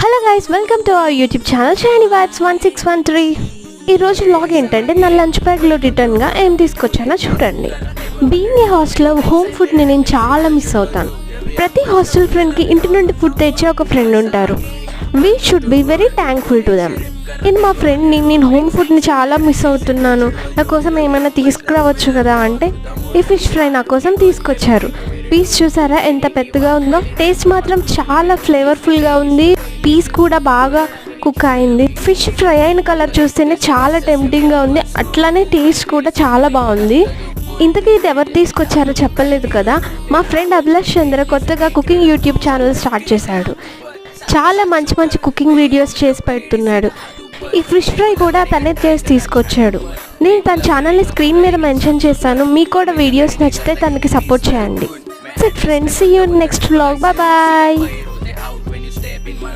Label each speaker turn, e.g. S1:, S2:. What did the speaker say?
S1: Hello guys, welcome to our YouTube channel shiny vibes 1613. ఈరోజు vlog ఏంటంటే నా lunch బ్యాగ్లో రిటర్న్గా ఏం తీసుకొచ్చానో చూడండి. బీయింగ్ ఏ హాస్టల్లో హోమ్ ఫుడ్ని నేను చాలా మిస్ అవుతాను. ప్రతి హాస్టల్ ఫ్రెండ్కి ఇంటి నుండి ఫుడ్ తెచ్చే ఒక ఫ్రెండ్ ఉంటారు. We should be very thankful to them. నేను మా ఫ్రెండ్ని నేను హోమ్ ఫుడ్ని చాలా మిస్ అవుతున్నాను, నా కోసం ఏమైనా తీసుకురావచ్చు కదా అంటే ఈ ఫిష్ ఫ్రై నా కోసం తీసుకొచ్చారు. పీస్ చూసారా ఎంత పెద్దగా ఉందో. టేస్ట్ మాత్రం చాలా ఫ్లేవర్ఫుల్గా ఉంది. పీస్ కూడా బాగా కుక్ అయింది. ఫిష్ ఫ్రై అయిన కలర్ చూస్తేనే చాలా టెంప్టింగ్గా ఉంది, అట్లానే టేస్ట్ కూడా చాలా బాగుంది. ఇంతకీ ఇది ఎవరు తీసుకొచ్చారో చెప్పలేదు కదా. మా ఫ్రెండ్ అభిలాష్ చంద్ర కొత్తగా కుకింగ్ యూట్యూబ్ ఛానల్ స్టార్ట్ చేశాడు. చాలా మంచి మంచి కుకింగ్ వీడియోస్ చేసి పెడుతున్నాడు. ఈ ఫిష్ ఫ్రై కూడా తనే చేసి తీసుకొచ్చాడు. నేను తన ఛానల్ని స్క్రీన్ మీద మెన్షన్ చేస్తాను. మీకు కూడా వీడియోస్ నచ్చితే తనకి సపోర్ట్ చేయండి. Friends, see you next vlog. Bye.